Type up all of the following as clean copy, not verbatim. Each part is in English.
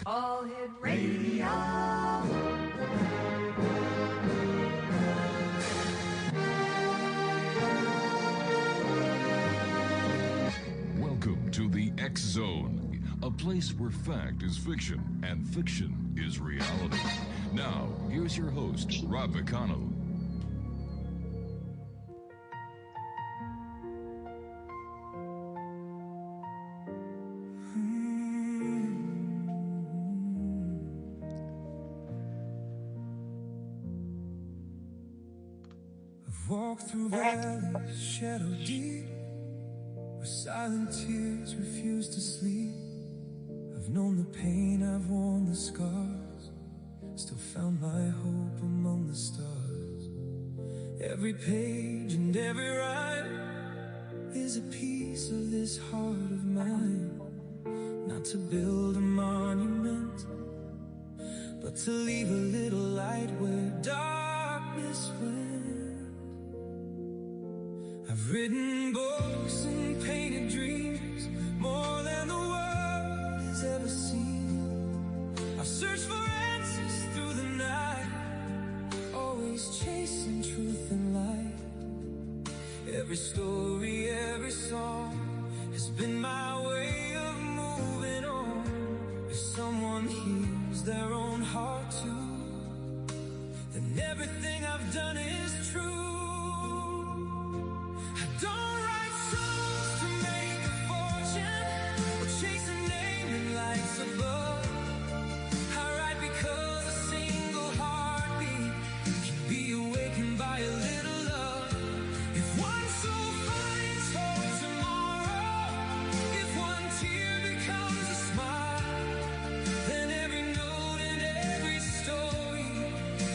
All Hit Radio. Welcome to the X Zone, a place where fact is fiction and fiction is reality. Now, here's your host, Rob McConnell. Walk through valleys, shadow deep, where silent tears refuse to sleep. I've known the pain, I've worn the scars, still found my hope among the stars. Every page and every rhyme is a piece of this heart of mine. Not to build a monument, but to leave a little light where darkness went. I've written books and painted dreams, more than the world has ever seen. I've searched for answers through the night, always chasing truth and light. Every story, every song has been my way of moving on. If someone hears their own heart too, then everything I've done is true. Don't write songs to make a fortune or chase a name in lights above. I write because a single heartbeat can be awakened by a little love. If one soul finds hope tomorrow, if one tear becomes a smile, then every note and every story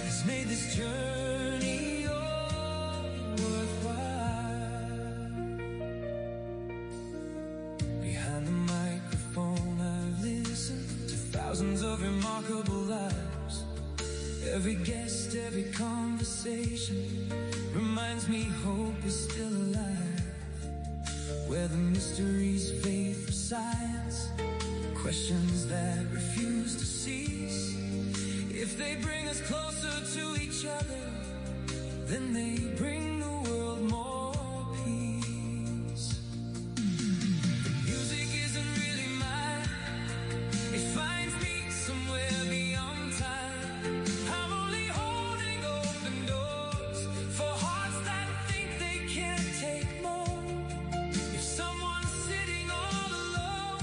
has made this journey all worthwhile. Thousands of remarkable lives. Every guest, every conversation reminds me hope is still alive. Where the mysteries, faith, or science, questions that refuse to cease. If they bring us closer to each other, then they bring the world more peace. The music isn't really mine. It finds me somewhere beyond time. I'm only holding open doors for hearts that think they can't take more. If someone sitting all alone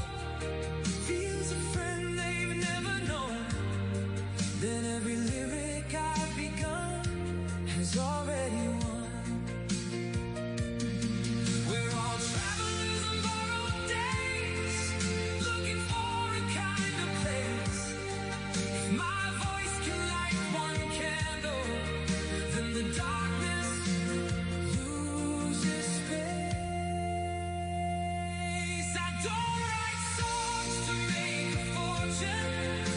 feels a friend they've never known, then every lyric I've begun has already won. We're all travelers on borrowed days, looking for a kind of place. If my voice can light one candle, then the darkness loses space. I don't write songs to make a fortune.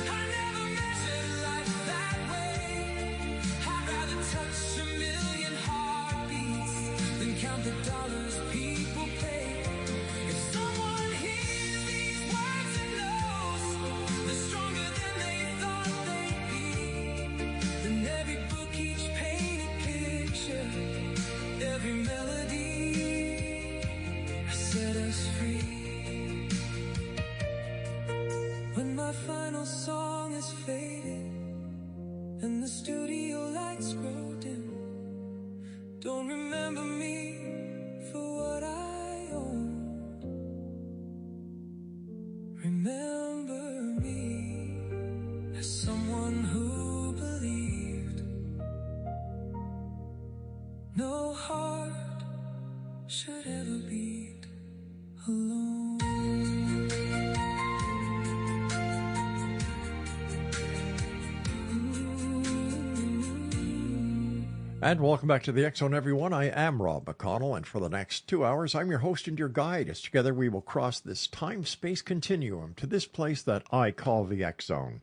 I never measured life that way. I'd rather touch a million heartbeats than count the dollars people pay. If someone hears these words and knows they're stronger than they thought they'd be, then every book, each painted picture, every melody has set us free. When my final song is faded and the studio lights grow dim, don't remember me for what I own. Remember me as someone who believed no heart should ever beat alone. And welcome back to the X Zone, everyone. I am Rob McConnell, and for the next 2 hours, I'm your host and your guide, as together we will cross this time-space continuum to this place that I call the X Zone.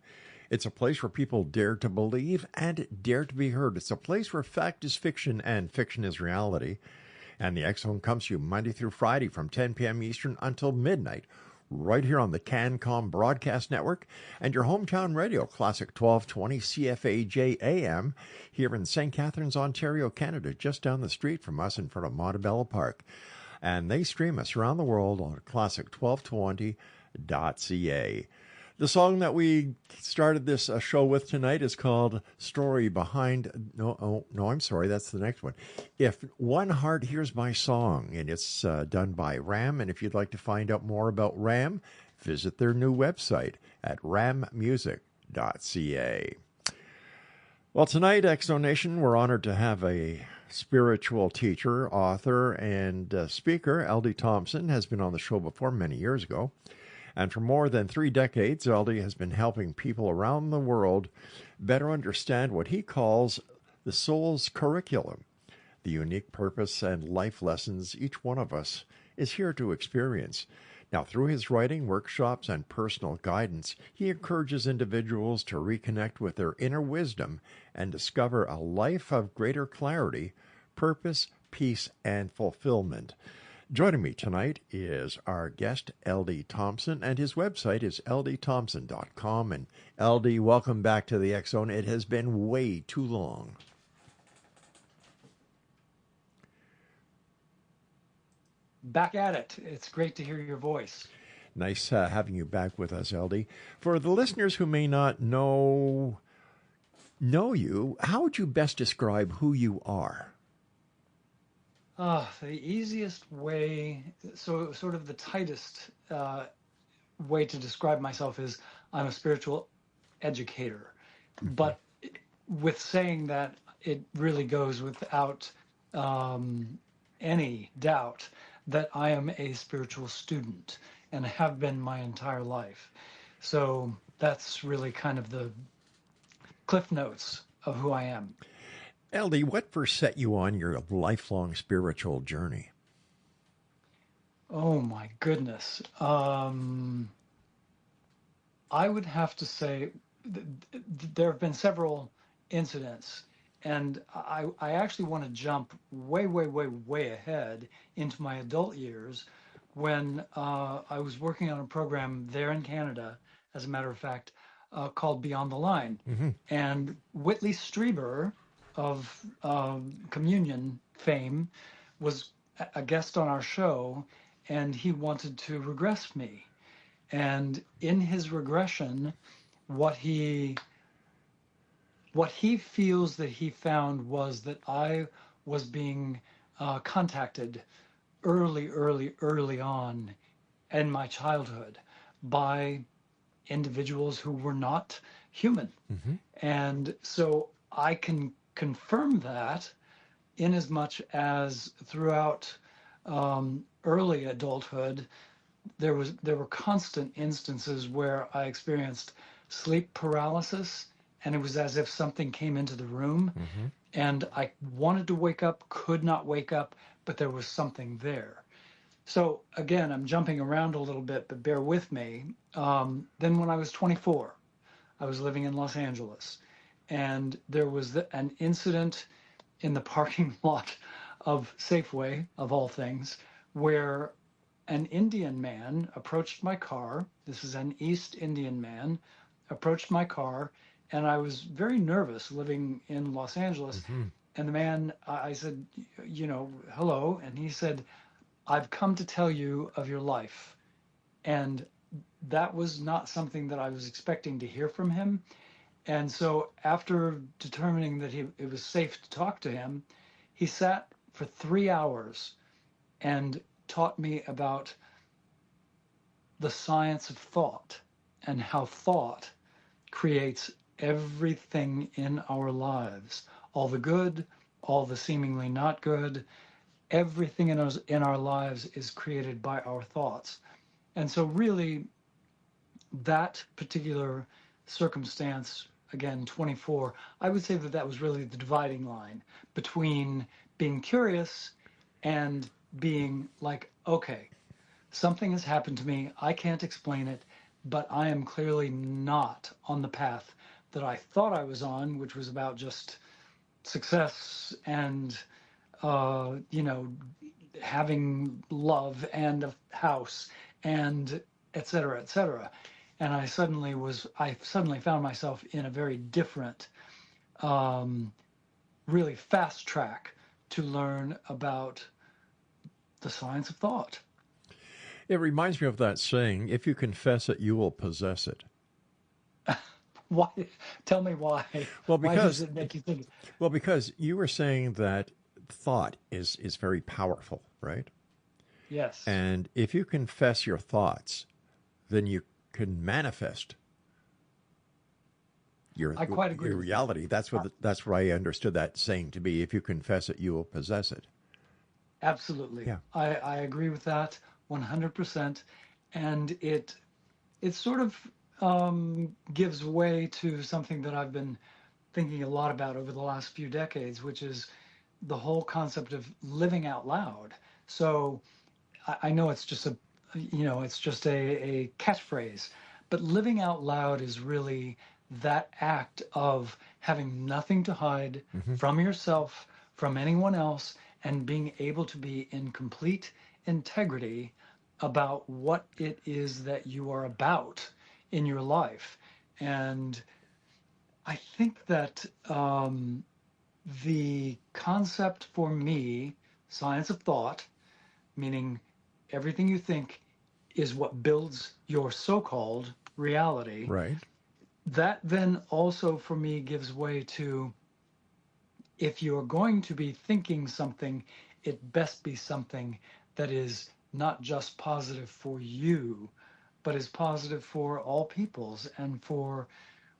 It's a place where people dare to believe and dare to be heard. It's a place where fact is fiction and fiction is reality. And the X Zone comes to you Monday through Friday from 10 p.m. Eastern until midnight, right here on the CanCom Broadcast Network and your hometown radio, Classic 1220 CFAJ AM, here in St. Catharines, Ontario, Canada, just down the street from us in front of Montebello Park. And they stream us around the world on classic1220.ca. The song that we started this show with tonight is called Story Behind... No, I'm sorry, that's the next one. If One Heart Hears My Song, and it's done by RAM. And if you'd like to find out more about RAM, visit their new website at rammusic.ca. Well, tonight, Exonation, we're honored to have a spiritual teacher, author, and speaker. LD Thompson has been on the show before many years ago. And for more than 3 decades, LD has been helping people around the world better understand what he calls the soul's curriculum, the unique purpose and life lessons each one of us is here to experience. Now, through his writing, workshops, and personal guidance, he encourages individuals to reconnect with their inner wisdom and discover a life of greater clarity, purpose, peace, and fulfillment. Joining me tonight is our guest, LD Thompson, and his website is ldthompson.com. And LD, welcome back to the X Zone. It has been way too long. Back at it. It's great to hear your voice. Nice having you back with us, LD. For the listeners who may not know you, how would you best describe who you are? The easiest way, sort of the tightest way to describe myself is I'm a spiritual educator. Mm-hmm. But with saying that, it really goes without any doubt that I am a spiritual student and have been my entire life. So that's really kind of the cliff notes of who I am. LD, what first set you on your lifelong spiritual journey? Oh, my goodness. I would have to say there have been several incidents, and I actually want to jump way ahead into my adult years when I was working on a program there in Canada, as a matter of fact, called Beyond the Line. Mm-hmm. And Whitley Strieber of Communion fame was a guest on our show, and he wanted to regress me. And in his regression, what he feels that he found was that I was being contacted early on in my childhood by individuals who were not human. Mm-hmm. And so I can confirm that in as much as throughout early adulthood, there were constant instances where I experienced sleep paralysis, and it was as if something came into the room. Mm-hmm. And I wanted to wake up, could not wake up, but there was something there. So again, I'm jumping around a little bit, but bear with me. Then when I was 24, I was living in Los Angeles, and there was an incident in the parking lot of Safeway, of all things, where an Indian man approached my car. This is an East Indian man, approached my car, and I was very nervous living in Los Angeles. Mm-hmm. And the man, I said, hello. And he said, I've come to tell you of your life. And that was not something that I was expecting to hear from him. And so after determining that it was safe to talk to him, he sat for 3 hours and taught me about the science of thought and how thought creates everything in our lives, all the good, all the seemingly not good. Everything in our lives is created by our thoughts. And so really that particular circumstance, again, 24, I would say that was really the dividing line between being curious and being like, okay, something has happened to me. I can't explain it, but I am clearly not on the path that I thought I was on, which was about just success and, having love and a house and et cetera, et cetera. And I suddenly found myself in a very different, really fast track to learn about the science of thought. It reminds me of that saying, if you confess it, you will possess it. Why? Tell me why. Well, Why because does it make you think? well, because you were saying that thought is very powerful, right? Yes. And if you confess your thoughts, then you can manifest I quite agree your with reality. you. That's what I understood that saying to be. If you confess it, you will possess it. Absolutely. Yeah. I agree with that 100%. And it sort of gives way to something that I've been thinking a lot about over the last few decades, which is the whole concept of living out loud. So I know it's just a catchphrase, but living out loud is really that act of having nothing to hide from yourself, from anyone else, and being able to be in complete integrity about what it is that you are about in your life. And I think that the concept for me, science of thought, meaning everything you think is what builds your so-called reality. Right. That then also for me gives way to, if you're going to be thinking something, it best be something that is not just positive for you, but is positive for all peoples and for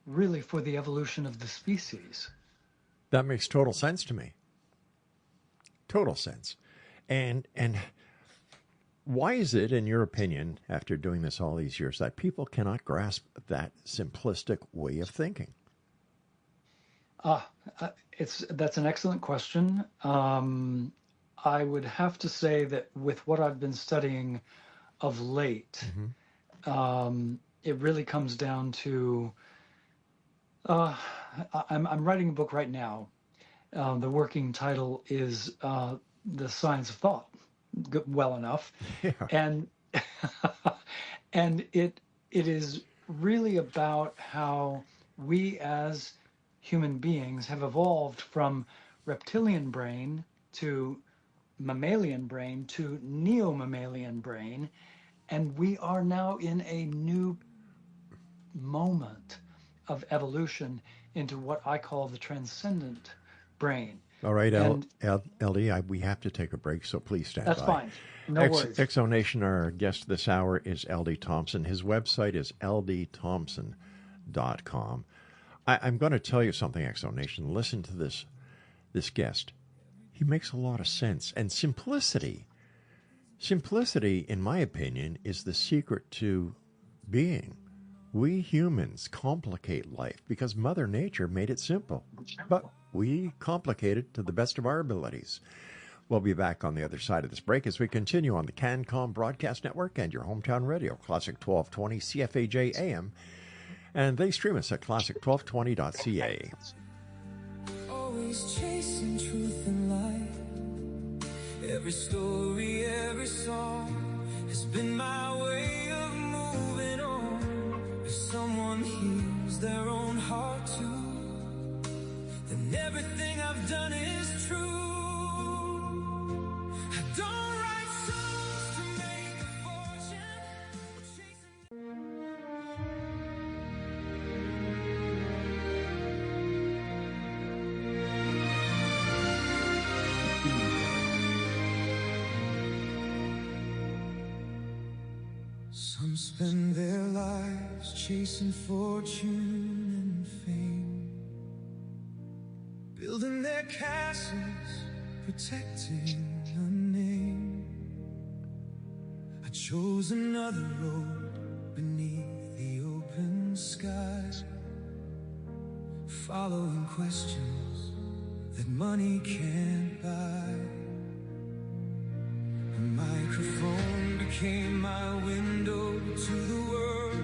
really for the evolution of the species. That makes total sense to me. Total sense. And why is it, in your opinion, after doing this all these years, that people cannot grasp that simplistic way of thinking? That's an excellent question. I would have to say that with what I've been studying of late, it really comes down to, I'm writing a book right now. The working title is The Science of Thought. Well enough. Yeah. And and it is really about how we as human beings have evolved from reptilian brain to mammalian brain to neo-mammalian brain, and we are now in a new moment of evolution into what I call the transcendent brain. All right, And- LD, we have to take a break, so please stand That's by. fine. No worries. Exonation, our guest this hour is LD Thompson. His website is ldthompson.com. I'm going to tell you something, Exonation. Listen to this guest. He makes a lot of sense. And simplicity, in my opinion, is the secret to being. We humans complicate life because Mother Nature made it simple. But we complicate it to the best of our abilities. We'll be back on the other side of this break as we continue on the CanCom Broadcast Network and your hometown radio, Classic 1220 CFAJ AM. And they stream us at classic1220.ca. Always chasing truth and light. Every story, every song has been my way of moving on. If someone heals their own heart too, then everything I've done is true. I don't write songs to make a fortune. Some spend their lives chasing fortune and fame, building their castles, protecting a name. I chose another road beneath the open sky, following questions that money can't buy. A microphone became my window to the world,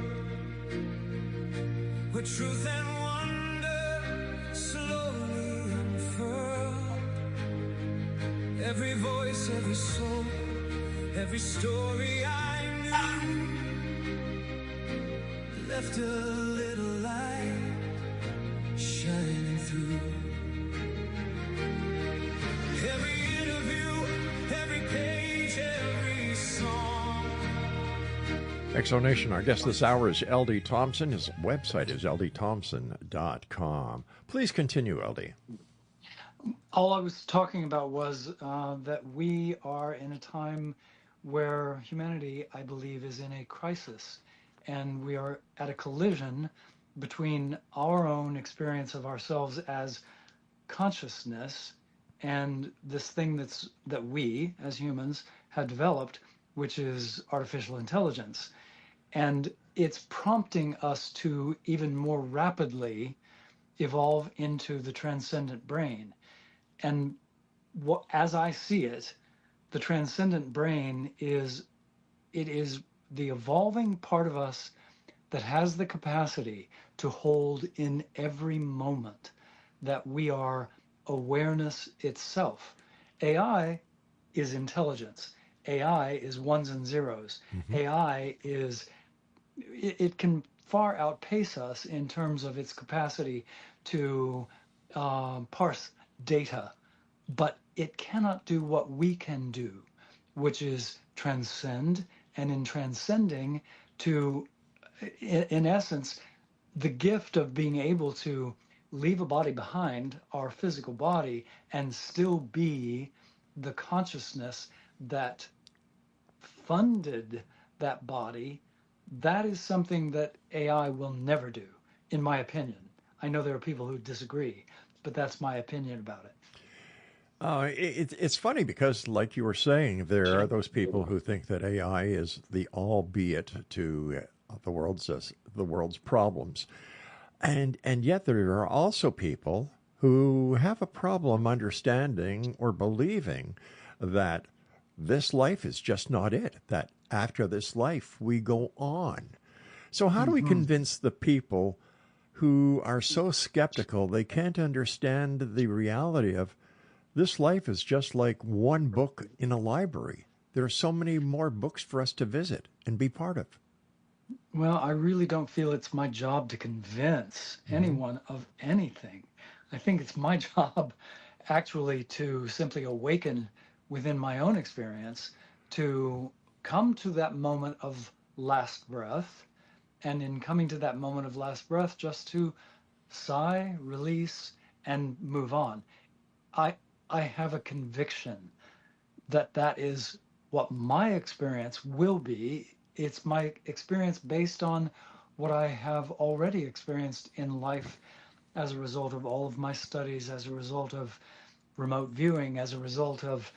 where truth and wonder slowly unfurled. Every voice, every soul, every story I knew left a little light shining through. Every interview, every page, every song. Exonation, our guest this hour is LD Thompson. His website is ldthompson.com. Please continue, LD. All I was talking about was that we are in a time where humanity, I believe, is in a crisis. And we are at a collision between our own experience of ourselves as consciousness and this thing that we, as humans, have developed, which is artificial intelligence. And it's prompting us to even more rapidly evolve into the transcendent brain. And as I see it, the transcendent brain is the evolving part of us that has the capacity to hold in every moment that we are awareness itself. AI is intelligence. AI is ones and zeros. Mm-hmm. AI it can far outpace us in terms of its capacity to parse data, but it cannot do what we can do, which is transcend, and in transcending to, in essence, the gift of being able to leave a body behind, our physical body, and still be the consciousness that funded that body. That is something that AI will never do, in my opinion. I know there are people who disagree, but that's my opinion about it. It's funny because, like you were saying, there are those people who think that AI is the albeit to the world's problems, and yet there are also people who have a problem understanding or believing that this life is just not it. That after this life we go on. So how do we convince the people who are so skeptical they can't understand the reality of this life is just like one book in a library? There are so many more books for us to visit and be part of. Well, I really don't feel it's my job to convince anyone of anything. I think it's my job actually to simply awaken within my own experience, to come to that moment of last breath, and in coming to that moment of last breath, just to sigh, release, and move on. I have a conviction that that is what my experience will be. It's my experience based on what I have already experienced in life as a result of all of my studies, as a result of remote viewing, as a result of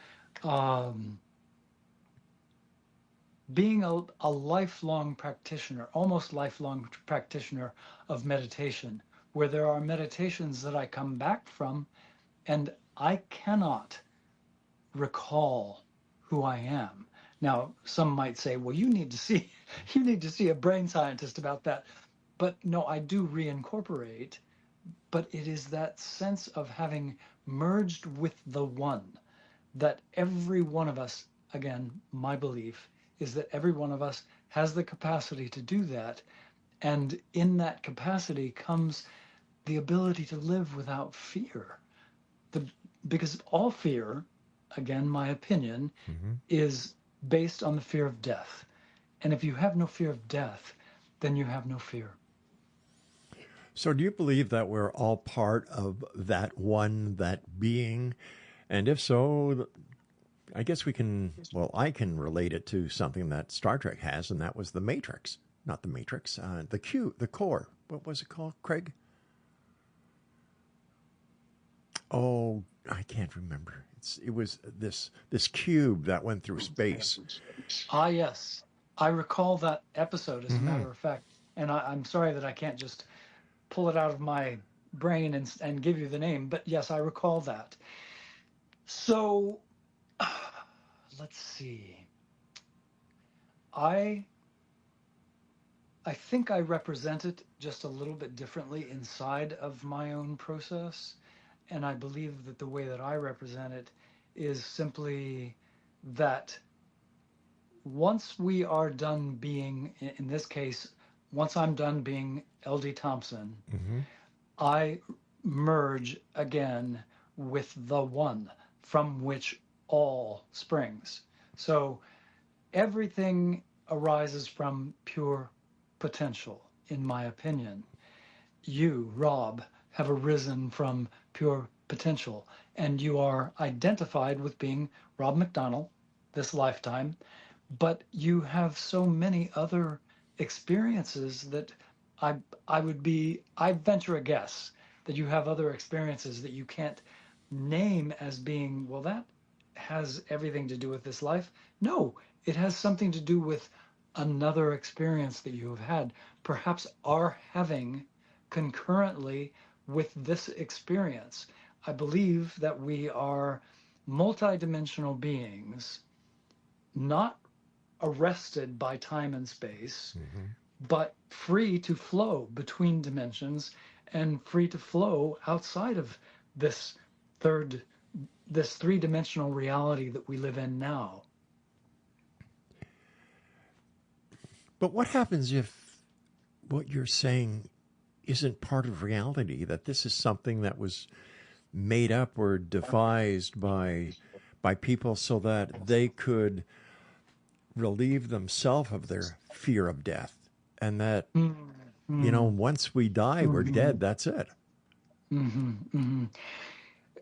being a lifelong practitioner, almost lifelong practitioner of meditation, where there are meditations that I come back from and I cannot recall who I am. Now, some might say, well, you need to see a brain scientist about that. But no, I do reincorporate, but it is that sense of having merged with the one, that every one of us, again, my belief is that every one of us has the capacity to do that. And in that capacity comes the ability to live without fear. Because all fear, again, my opinion, is based on the fear of death. And if you have no fear of death, then you have no fear. So do you believe that we're all part of that one, that being? And if so, I guess I can relate it to something that Star Trek has, and that was the Matrix. Not the Matrix, the core. What was it called, Craig? Oh, I can't remember. It was this cube that went through space. Ah, yes. I recall that episode, as a matter of fact. And I'm sorry that I can't just pull it out of my brain and give you the name. But yes, I recall that. So, let's see. I think I represent it just a little bit differently inside of my own process. And I believe that the way that I represent it is simply that once we are done being, in this case, once I'm done being LD Thompson, I merge again with the one from which all springs. So everything arises from pure potential, in my opinion. You, Rob, have arisen from pure potential, and you are identified with being Rob McConnell this lifetime, but you have so many other experiences that I venture a guess that you have other experiences that you can't name as being, well, that has everything to do with this life. No, it has something to do with another experience that you have had, perhaps are having concurrently with this experience. I believe that we are multidimensional beings, not arrested by time and space, but free to flow between dimensions and free to flow outside of this three-dimensional reality that we live in now. But what happens if what you're saying isn't part of reality, that this is something that was made up or devised by people so that they could relieve themselves of their fear of death, and that once we die, we're dead, that's it?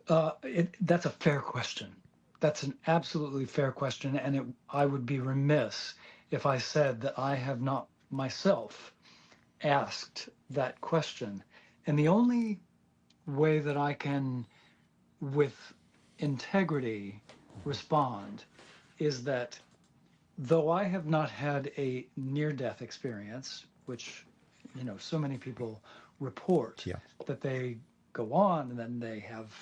That's a fair question. That's an absolutely fair question, and I would be remiss if I said that I have not myself asked that question. And the only way that I can, with integrity, respond is that though I have not had a near-death experience, which, so many people report that they go on and then they have,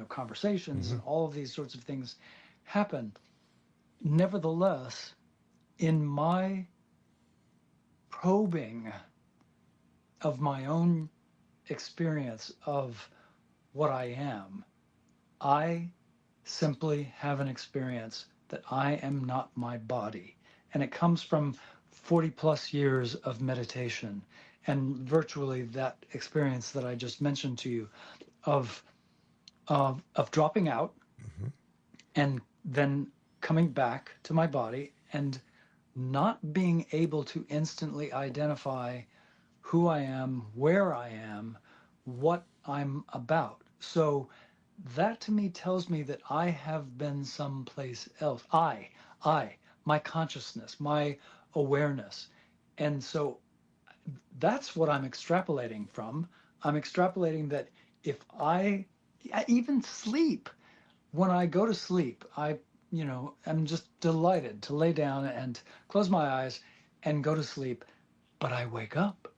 conversations and all of these sorts of things happen. Nevertheless, in my probing of my own experience of what I am, I simply have an experience that I am not my body. And it comes from 40 plus years of meditation and virtually that experience that I just mentioned to you of dropping out and then coming back to my body and not being able to instantly identify who I am, where I am, what I'm about. So that to me tells me that I have been someplace else. My consciousness, my awareness. And so that's what I'm extrapolating from. I'm extrapolating that if I even sleep, when I go to sleep, I'm just delighted to lay down and close my eyes and go to sleep, but I wake up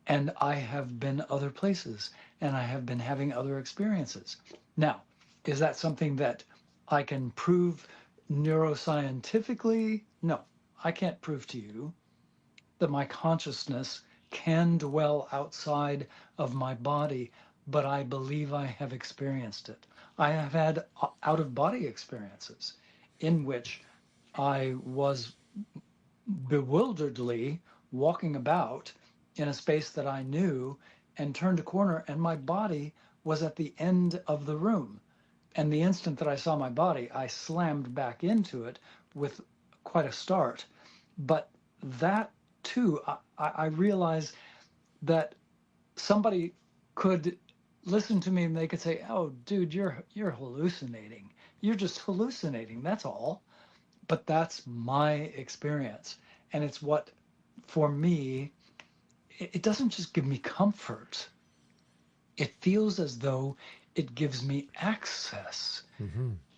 and I have been other places and I have been having other experiences. Now, is that something that I can prove neuroscientifically? No, I can't prove to you that my consciousness can dwell outside of my body, but I believe I have experienced it. I have had out-of-body experiences in which I was bewilderedly walking about in a space that I knew and turned a corner and my body was at the end of the room. And the instant that I saw my body, I slammed back into it with quite a start. But that too, I realized that somebody could listen to me and they could say, "Oh, dude, you're hallucinating. You're just hallucinating. That's all." But that's my experience, and it's what, for me, it doesn't just give me comfort. It feels as though it gives me access,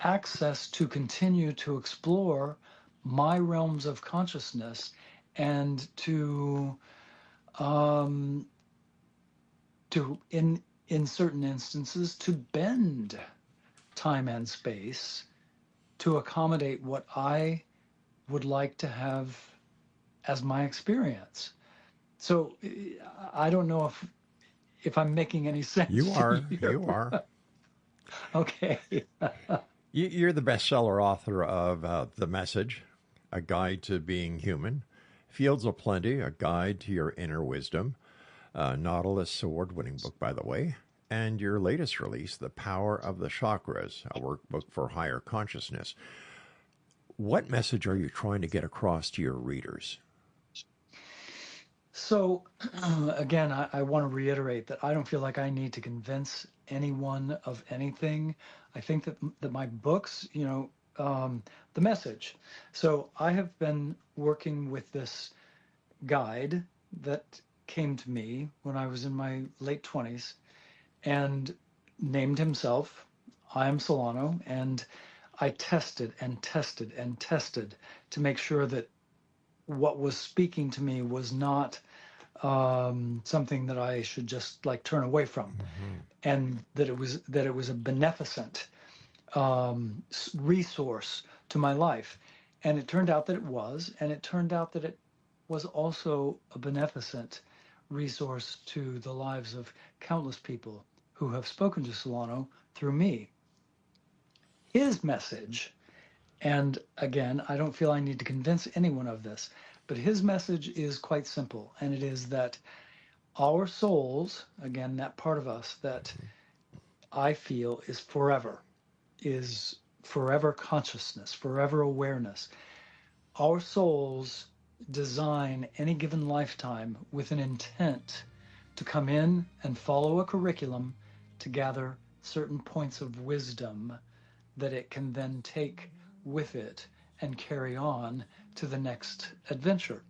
access to continue to explore my realms of consciousness and to in certain instances, to bend time and space to accommodate what I would like to have as my experience. So I don't know if I'm making any sense. You are. You are. Okay. You're the bestseller author of The Message, A Guide to Being Human. Fields of Plenty, A Guide to Your Inner Wisdom, Nautilus award-winning book, by the way, and your latest release, The Power of the Chakras, a workbook for higher consciousness. What message are you trying to get across to your readers? So, again, I want to reiterate that I don't feel like I need to convince anyone of anything. I think that my books, the message. So I have been working with this guide that came to me when I was in my late 20s and named himself I Am Solano, and I tested and tested and tested to make sure that what was speaking to me was not something that I should just like turn away from, and that it was a beneficent resource to my life. And it turned out that it was, and it turned out that it was also a beneficent resource to the lives of countless people who have spoken to Solano through me. His message, and again, I don't feel I need to convince anyone of this, but his message is quite simple, and it is that our souls, again, that part of us that I feel is forever consciousness, forever awareness. Our souls design any given lifetime with an intent to come in and follow a curriculum to gather certain points of wisdom that it can then take with it and carry on to the next adventure.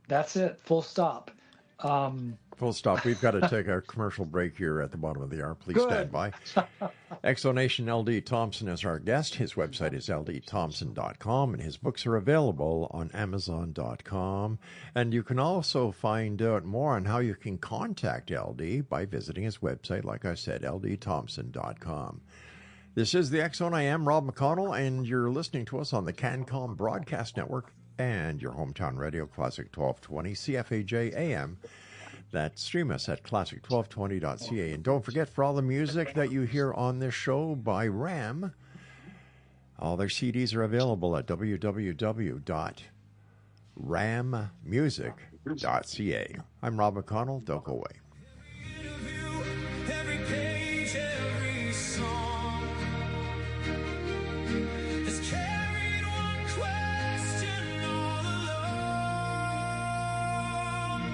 That's it, full stop. Full stop. We've got to take our commercial break here at the bottom of the hour. Please stand by. Exonation LD Thompson is our guest. His website is ldthompson.com, and his books are available on amazon.com. And you can also find out more on how you can contact LD by visiting his website, like I said, ldthompson.com. This is the X Zone. I am Rob McConnell, and you're listening to us on the CanCom Broadcast Network and your hometown radio, Classic 1220, CFAJ AM. That stream us at classic1220.ca. And don't forget, for all the music that you hear on this show by RAM, all their CDs are available at www.rammusic.ca. I'm Rob McConnell. Don't go away. Every page, every song has carried one question all along.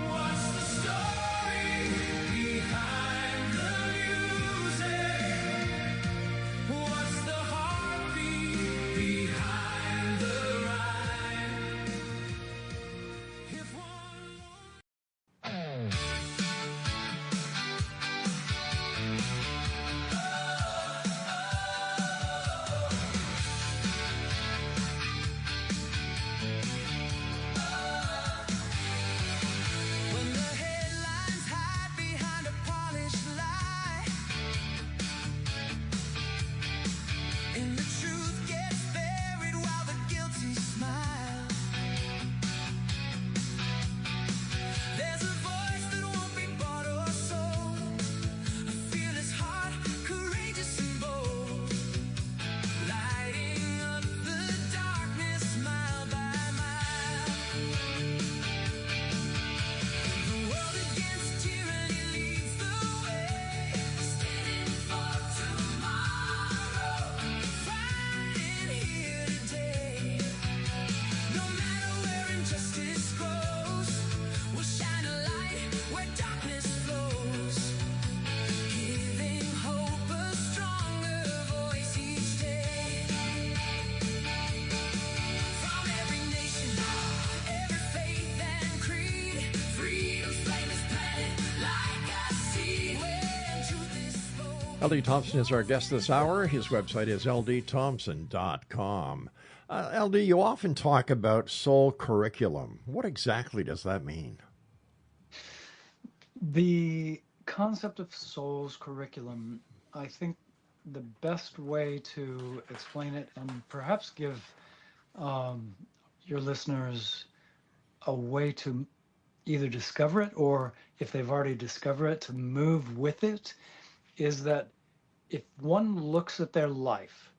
What's the story behind the music? What's the heartbeat behind the rhyme? If one when the headlines hide behind a polished lie, and the truth gets buried while the guilty smile, there's a voice that won't be bought or sold, a fearless heart, courageous and bold, lighting up the darkness mile by mile. The world against tyranny leads the way, standing for tomorrow, fighting here today. No matter where injustice grows, we'll shine a light where darkness flows, giving hope a stronger voice each day. From every nation, every faith and creed, freedom's flame is planted like a seed. When truth is spoken, LD Thompson is our guest this hour. His website is ldthompson.com. LD, you often talk about soul curriculum. What exactly does that mean? The concept of soul's curriculum, I think the best way to explain it and perhaps give your listeners a way to either discover it, or if they've already discovered it, to move with it, is that if one looks at their life,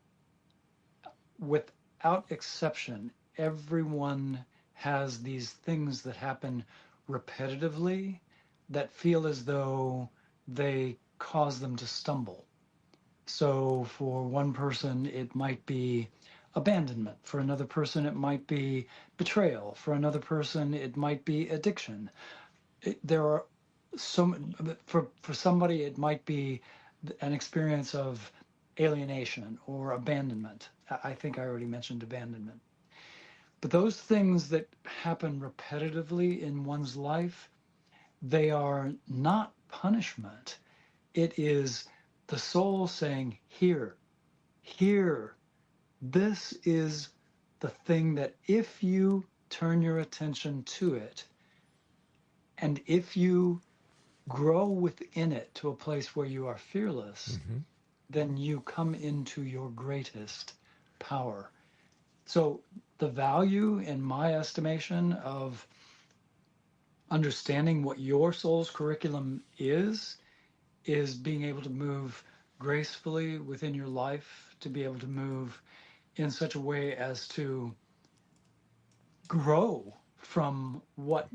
without exception, everyone has these things that happen repetitively that feel as though they cause them to stumble. So for one person, it might be abandonment. For another person, it might be betrayal. For another person, it might be addiction. There are for somebody, it might be an experience of alienation or abandonment. I think I already mentioned abandonment. But those things that happen repetitively in one's life, they are not punishment. It is the soul saying, here, this is the thing that if you turn your attention to it, and if you grow within it to a place where you are fearless, then you come into your greatest power. So the value, in my estimation, of understanding what your soul's curriculum is being able to move gracefully within your life, to be able to move in such a way as to grow from what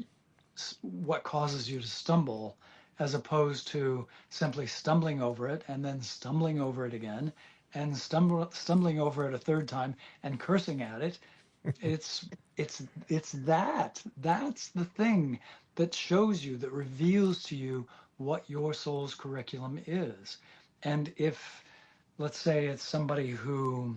causes you to stumble, as opposed to simply stumbling over it and then stumbling over it again and stumbling over it a third time and cursing at it. It's that's the thing that shows you, that reveals to you what your soul's curriculum is. And if, let's say, it's somebody who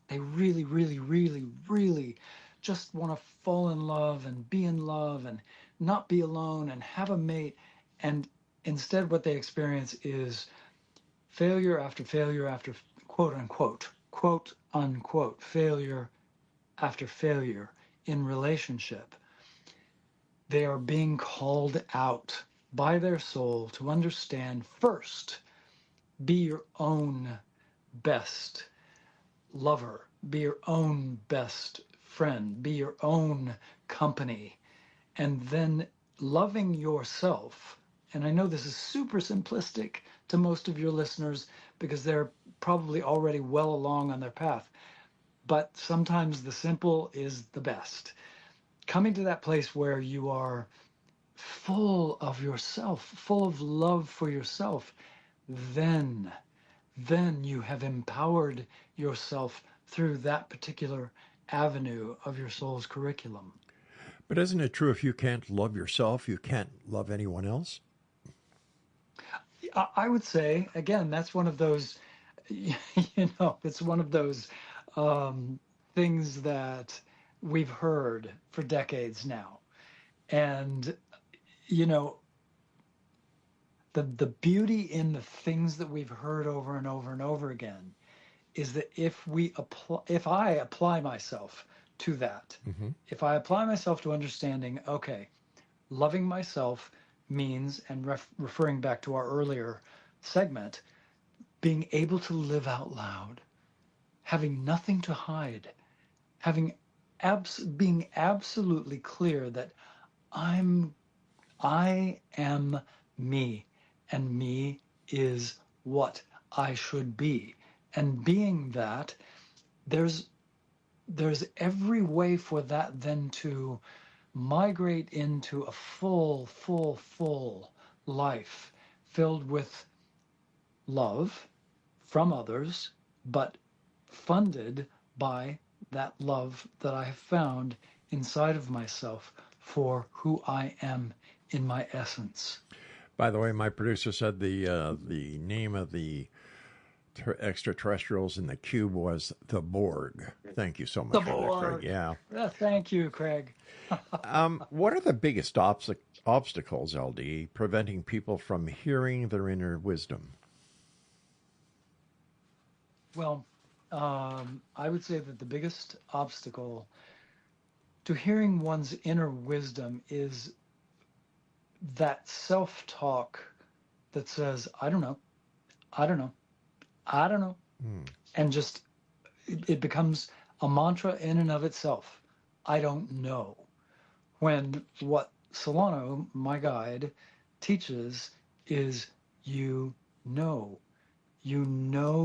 they really, really, really, really just want to fall in love and be in love and not be alone and have a mate, and instead what they experience is failure after failure after quote unquote failure after failure in relationship, they are being called out by their soul to understand, first, be your own best lover, be your own best friend, be your own company, and then loving yourself. And I know this is super simplistic to most of your listeners because they're probably already well along on their path, but sometimes the simple is the best. Coming to that place where you are full of yourself, full of love for yourself, then you have empowered yourself through that particular avenue of your soul's curriculum. But isn't it true, if you can't love yourself, you can't love anyone else? I would say, again, that's one of those, it's one of those things that we've heard for decades now. And, the beauty in the things that we've heard over and over and over again is that if I apply myself to that, if I apply myself to understanding, okay, loving myself means, and referring back to our earlier segment, being able to live out loud, having nothing to hide, being absolutely clear that I am me, and me is what I should be. And being that, there's every way for that then to migrate into a full life filled with love from others, but funded by that love that I have found inside of myself for who I am in my essence. By the way, my producer said the name of the extraterrestrials in the cube was the Borg. Thank you so much for that, Craig. Yeah. Thank you, Craig. What are the biggest obstacles, LD, preventing people from hearing their inner wisdom? Well, I would say that the biggest obstacle to hearing one's inner wisdom is that self-talk that says, I don't know. And just, it becomes a mantra in and of itself. I don't know. When what Solano, my guide, teaches is you know. You know.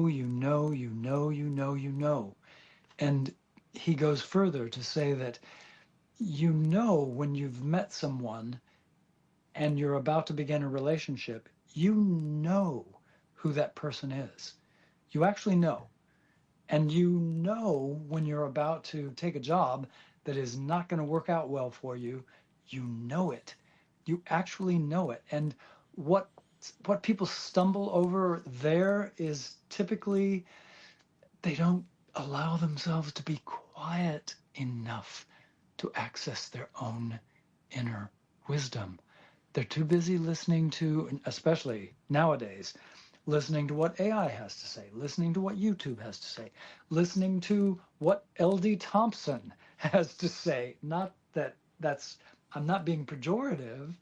And he goes further to say that you know when you've met someone and you're about to begin a relationship, you know who that person is. You actually know. And you know when you're about to take a job that is not going to work out well for you, you know it. You actually know it. And what people stumble over there is typically they don't allow themselves to be quiet enough to access their own inner wisdom. They're too busy listening to, especially nowadays, listening to what AI has to say, listening to what YouTube has to say, listening to what LD Thompson has to say. Not that I'm not being pejorative,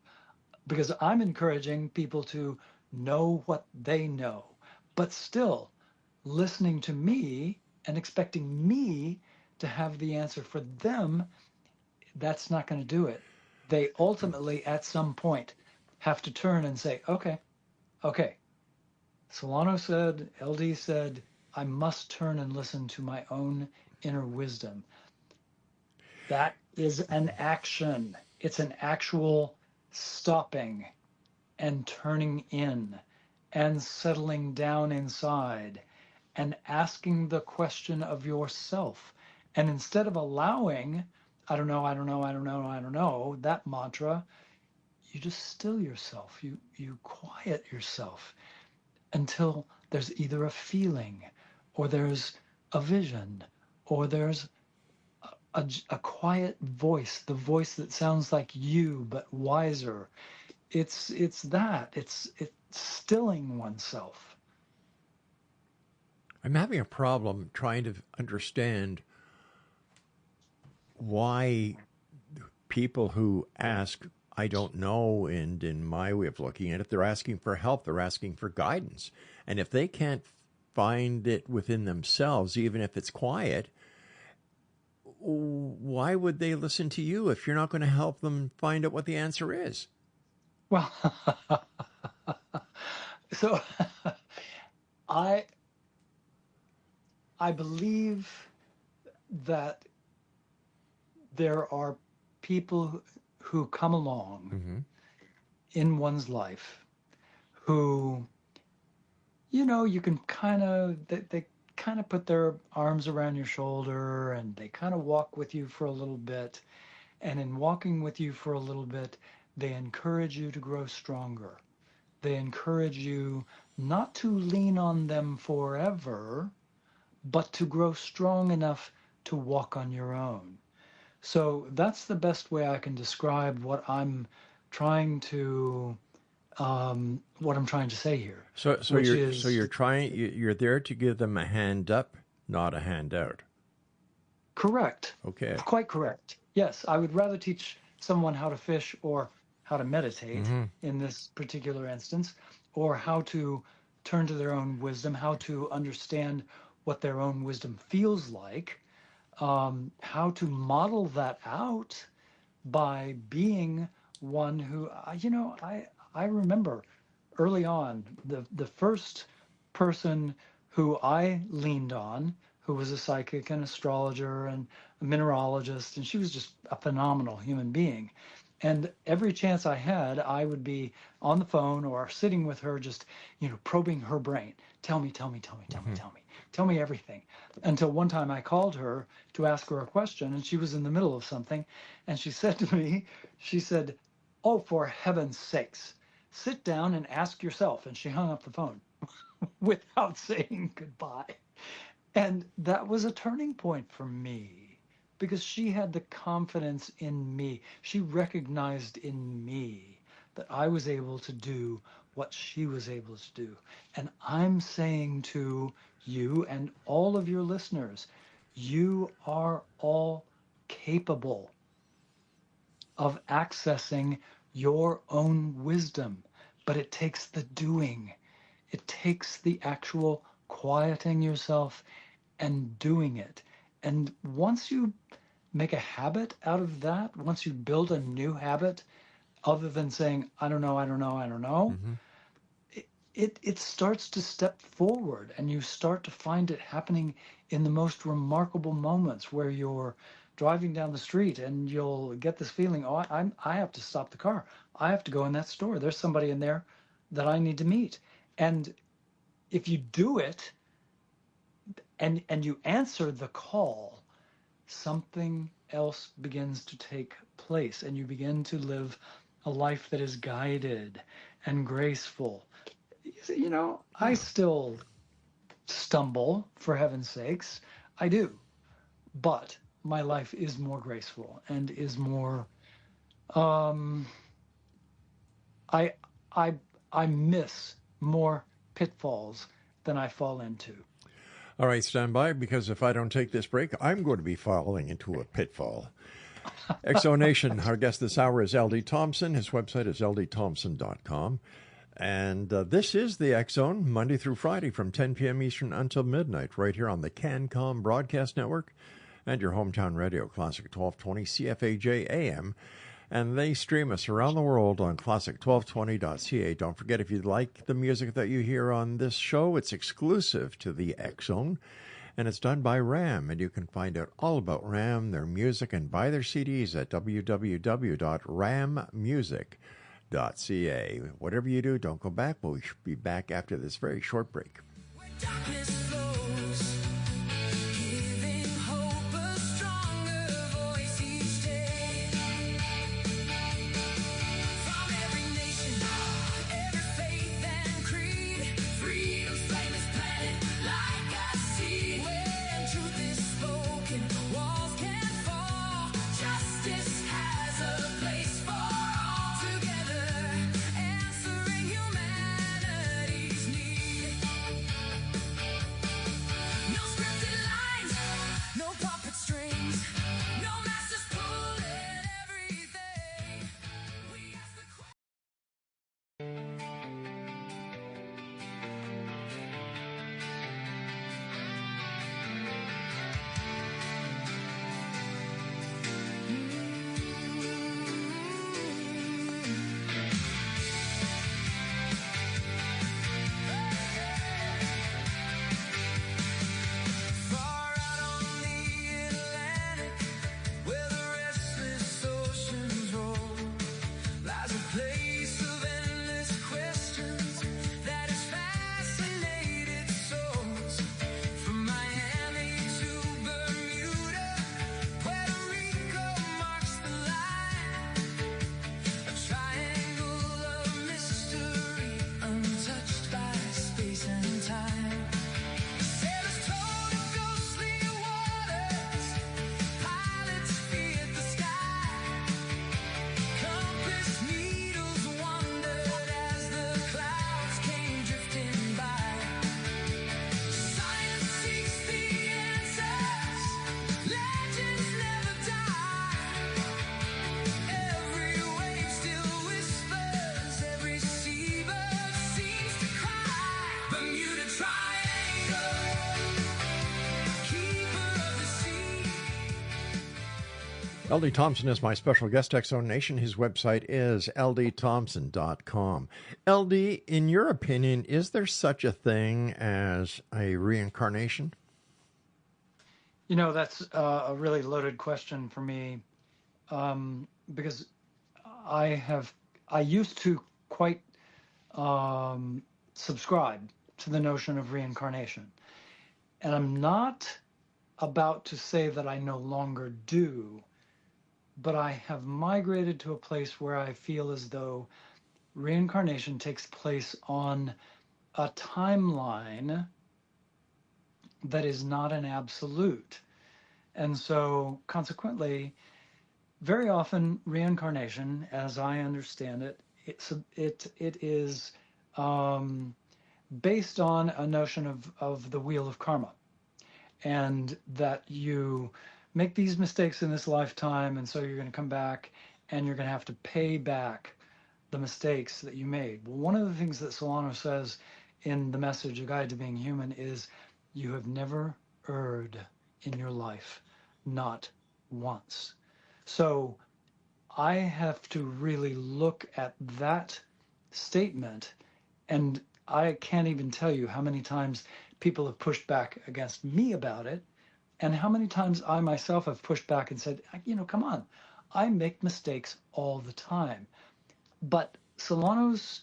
because I'm encouraging people to know what they know, but still listening to me and expecting me to have the answer for them, that's not going to do it. They ultimately, at some point, have to turn and say, okay, Solano said, LD said, I must turn and listen to my own inner wisdom. That is an action. It's an actual stopping and turning in and settling down inside and asking the question of yourself. And instead of allowing, I don't know, that mantra, you just still yourself. You quiet yourself until there's either a feeling or there's a vision or there's a quiet voice, the voice that sounds like you but wiser. It's stilling oneself. I'm having a problem trying to understand why people who ask, I don't know, and in my way of looking at it, they're asking for help, they're asking for guidance. And if they can't find it within themselves, even if it's quiet, why would they listen to you if you're not going to help them find out what the answer is? Well, so I believe that there are people who come along in one's life who, you can they kind of put their arms around your shoulder and they kind of walk with you for a little bit. And in walking with you for a little bit, they encourage you to grow stronger. They encourage you not to lean on them forever, but to grow strong enough to walk on your own. So that's the best way I can describe what I'm trying to say here. So you're there to give them a hand up, not a hand out. Correct. Okay. Quite correct. Yes, I would rather teach someone how to fish or how to meditate in this particular instance, or how to turn to their own wisdom, how to understand what their own wisdom feels like, how to model that out by being one who, I remember early on, the first person who I leaned on, who was a psychic and astrologer and a mineralogist, and she was just a phenomenal human being. And every chance I had, I would be on the phone or sitting with her, just, probing her brain. Tell me everything. Until one time I called her to ask her a question, and she was in the middle of something. And she said to me, oh, for heaven's sakes, sit down and ask yourself. And she hung up the phone without saying goodbye. And that was a turning point for me, because she had the confidence in me. She recognized in me that I was able to do what she was able to do. And I'm saying to you and all of your listeners, you are all capable of accessing your own wisdom, but it takes the doing. It takes the actual quieting yourself and doing it. And once you make a habit out of that, once you build a new habit, other than saying, I don't know, it starts to step forward, and you start to find it happening in the most remarkable moments, where you're driving down the street, and you'll get this feeling, oh, I have to stop the car. I have to go in that store. There's somebody in there that I need to meet. And if you do it and you answer the call, something else begins to take place, and you begin to live a life that is guided and graceful. You know, I still stumble, for heaven's sakes. I do. But my life is more graceful and is more I miss more pitfalls than I fall into. All right, stand by, because if I don't take this break, I'm going to be falling into a pitfall. Exonation, our guest this hour is LD Thompson. His website is ldthompson.com. And this is the X Zone, Monday through Friday from 10 p.m. Eastern until midnight, right here on the CanCom Broadcast Network and your hometown radio, Classic 1220 CFAJ AM. And they stream us around the world on classic1220.ca. Don't forget, if you like the music that you hear on this show, it's exclusive to the X Zone, and it's done by RAM. And you can find out all about RAM, their music, and buy their CDs at www.rammusic.ca. Whatever you do, don't go back. But we should be back after this very short break. LD Thompson is my special guest, Exonation. His website is ldthompson.com. LD, in your opinion, is there such a thing as a reincarnation? You know, that's a really loaded question for me, because I used to quite subscribe to the notion of reincarnation. And I'm not about to say that I no longer do, but I have migrated to a place where I feel as though reincarnation takes place on a timeline that is not an absolute. And so consequently, very often reincarnation, as I understand it, it is based on a notion of the wheel of karma, and that you make these mistakes in this lifetime, and so you're going to come back and you're going to have to pay back the mistakes that you made. Well, one of the things that Solano says in the message, A Guide to Being Human, is you have never erred in your life, not once. So I have to really look at that statement, and I can't even tell you how many times people have pushed back against me about it, And how many times I myself have pushed back and said, come on, I make mistakes all the time. But Solano's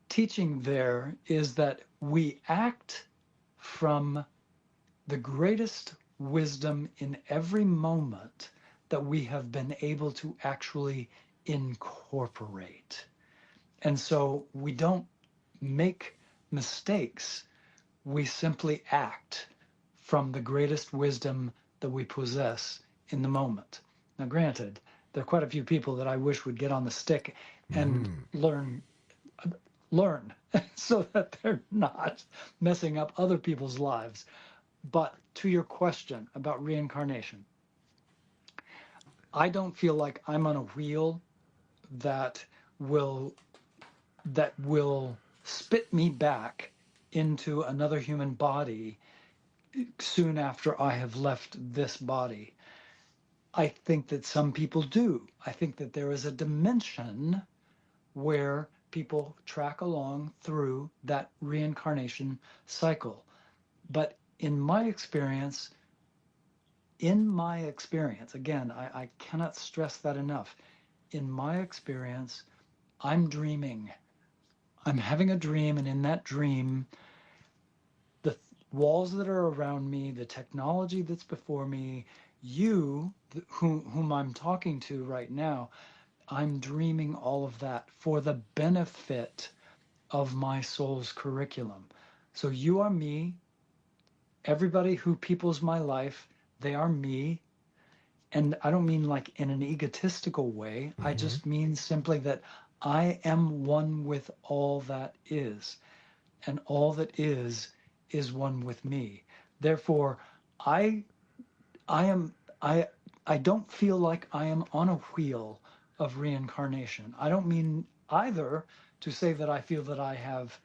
teaching there is that we act from the greatest wisdom in every moment that we have been able to actually incorporate. And so we don't make mistakes. We simply act from the greatest wisdom that we possess in the moment. Now, granted, there are quite a few people that I wish would get on the stick and learn so that they're not messing up other people's lives. But to your question about reincarnation, I don't feel like I'm on a wheel that will spit me back into another human body soon after I have left this body. I think that some people do. I think that there is a dimension where people track along through that reincarnation cycle. But in my experience, again, I cannot stress that enough. In my experience, I'm dreaming. I'm having a dream, and in that dream, the walls that are around me, the technology that's before me, you, whom I'm talking to right now, I'm dreaming all of that for the benefit of my soul's curriculum. So you are me. Everybody who peoples my life, they are me. And I don't mean like in an egotistical way. I just mean simply that I am one with all that is. And all that is one with me. Therefore, I don't feel like I am on a wheel of reincarnation. I don't mean either to say that I feel that I have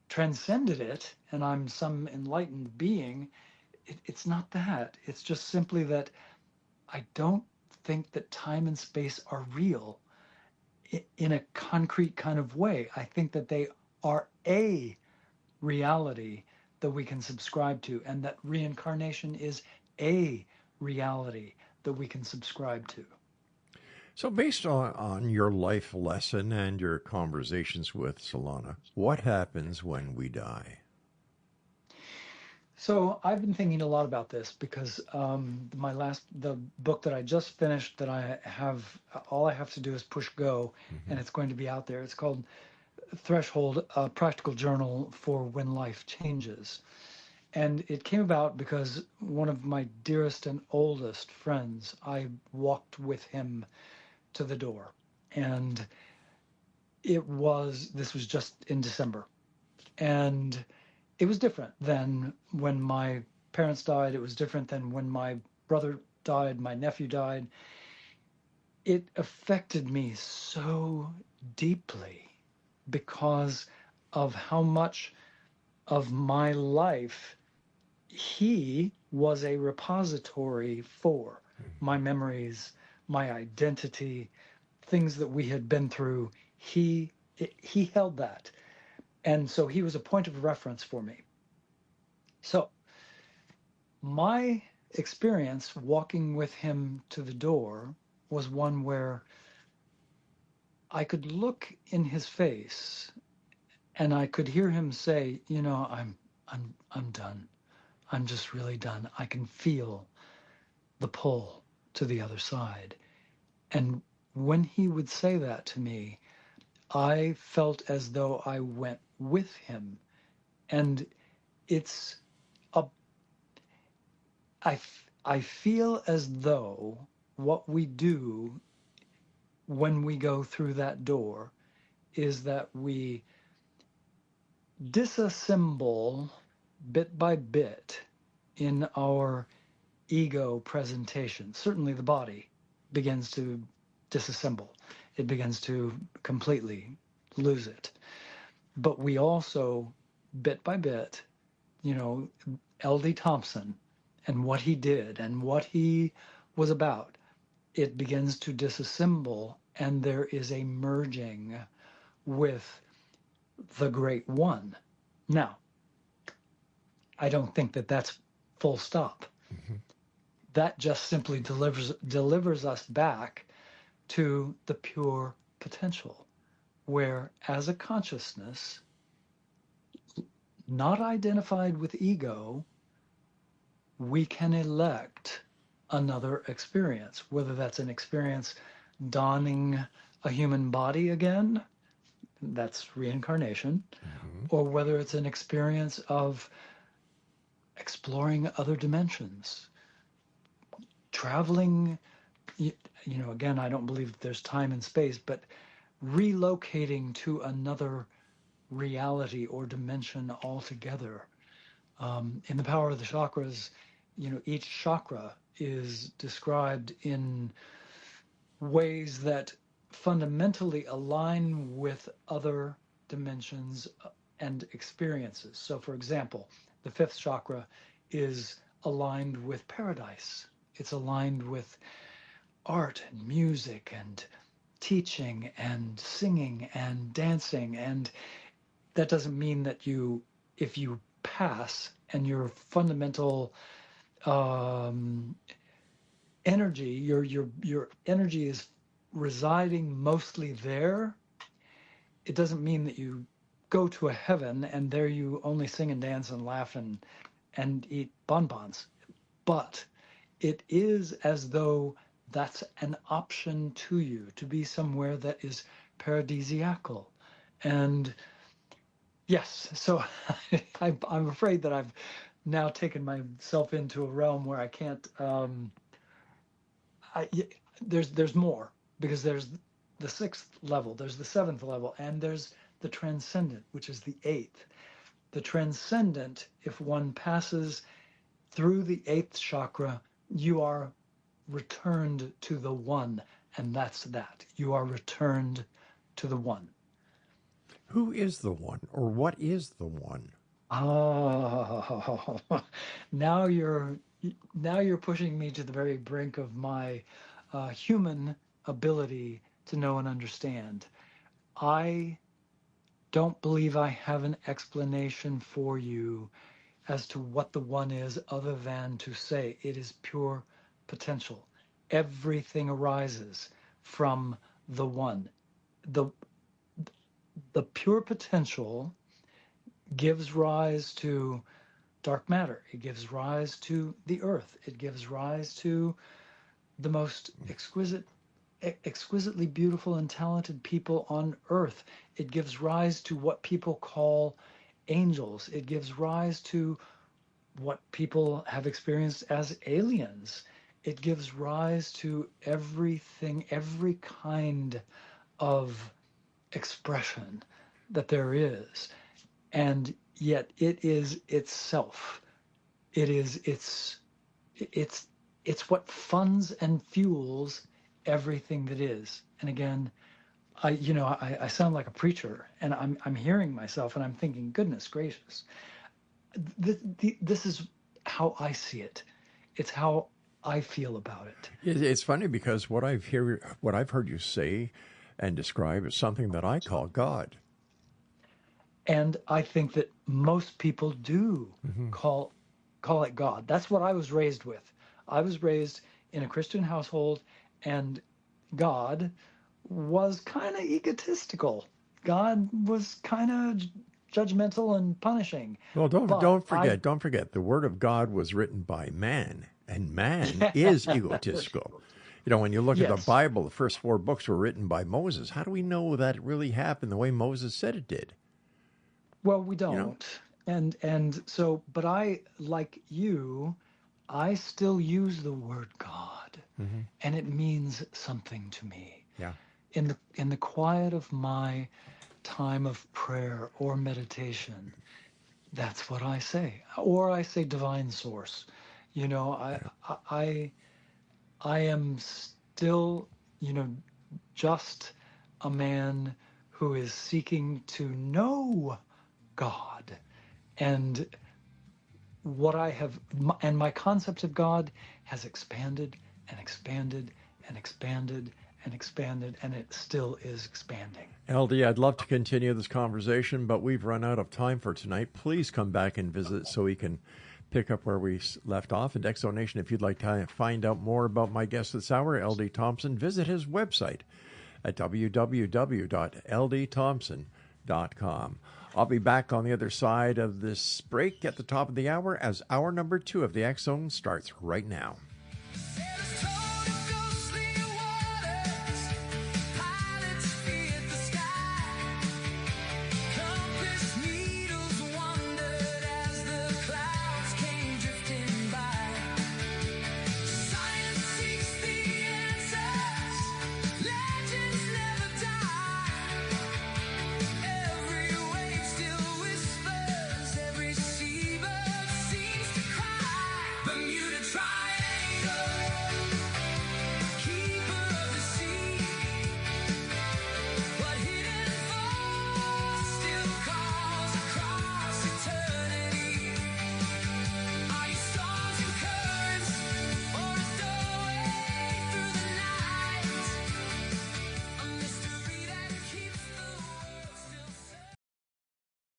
transcended it and I'm some enlightened being. It's not that. It's just simply that I don't think that time and space are real in a concrete kind of way. I think that they are a reality that we can subscribe to, and that reincarnation is a reality that we can subscribe to. So based on your life lesson and your conversations with Solana, what happens when we die? So I've been thinking a lot about this because the book that I just finished, that I have, all I have to do is push go, and it's going to be out there. It's called Threshold, a Practical Journal for When Life Changes. And it came about because one of my dearest and oldest friends, I walked with him to the door. And this was just in December. And it was different than when my parents died. It was different than when my brother died, my nephew died. It affected me so deeply because of how much of my life he was a repository for. My memories, my identity, things that we had been through. He held that. And so he was a point of reference for me. So my experience walking with him to the door was one where I could look in his face and I could hear him say, I'm done. I'm just really done. I can feel the pull to the other side. And when he would say that to me, I felt as though I went with him. And I feel as though what we do when we go through that door is that we disassemble bit by bit in our ego presentation. Certainly the body begins to disassemble. It begins to completely lose it. But we also, bit by bit, L.D. Thompson and what he did and what he was about, it begins to disassemble, and there is a merging with the Great One. Now, I don't think that that's full stop. That just simply delivers us back to the pure potential, where as a consciousness, not identified with ego, we can elect another experience, whether that's an experience donning a human body again, that's reincarnation, or whether it's an experience of exploring other dimensions, traveling, again, I don't believe that there's time and space, but relocating to another reality or dimension altogether. In the Power of the Chakras, each chakra is described in ways that fundamentally align with other dimensions and experiences. So, for example, the fifth chakra is aligned with paradise. It's aligned with art and music and teaching and singing and dancing. And that doesn't mean that if you pass and your fundamental energy, your energy is residing mostly there, it doesn't mean that you go to a heaven and there you only sing and dance and laugh and eat bonbons. But it is as though that's an option to you, to be somewhere that is paradisiacal. And yes, so I'm afraid that I've now taken myself into a realm where I can't, there's more, because there's the sixth level, there's the seventh level, and there's the transcendent, which is the eighth. The transcendent, if one passes through the eighth chakra, you are returned to the one, and that's that. You are returned to the one. Who is the one, or what is the one? Oh, now you're pushing me to the very brink of my human ability to know and understand. I don't believe I have an explanation for you as to what the one is, other than to say it is pure potential. Everything arises from the one. The pure potential gives rise to dark matter. It gives rise to the earth. It gives rise to the most exquisitely beautiful and talented people on earth. It gives rise to what people call angels. It gives rise to what people have experienced as aliens. It gives rise to everything, every kind of expression that there is. And yet it is itself. It's what funds and fuels everything that is. And again, I sound like a preacher, and I'm hearing myself, and I'm thinking, goodness gracious, this is how I see it. It's how I feel about it. It's funny because what I've heard you say and describe is something that I call God. And I think that most people do call it God. That's what I was raised with. I was raised in a Christian household, and God was kind of egotistical. God was kind of judgmental and punishing. Well, don't forget, the Word of God was written by man, and man is egotistical. When you look at the Bible, the first 4 books were written by Moses. How do we know that it really happened the way Moses said it did? Well, we don't. And so, but I, like you, I still use the word God, and it means something to me. Yeah. In the quiet of my time of prayer or meditation, that's what I say. Or I say divine source. I am still, just a man who is seeking to know God. And what I have, and my concept of God has expanded and expanded and expanded and expanded, and it still is expanding. LD, I'd love to continue this conversation, but we've run out of time for tonight. Please come back and visit so we can pick up where we left off. And X Zone Nation, if you'd like to find out more about my guest this hour, LD Thompson, visit his website at www.ldthompson.com. I'll be back on the other side of this break at the top of the hour as hour number 2 of the X Zone starts right now.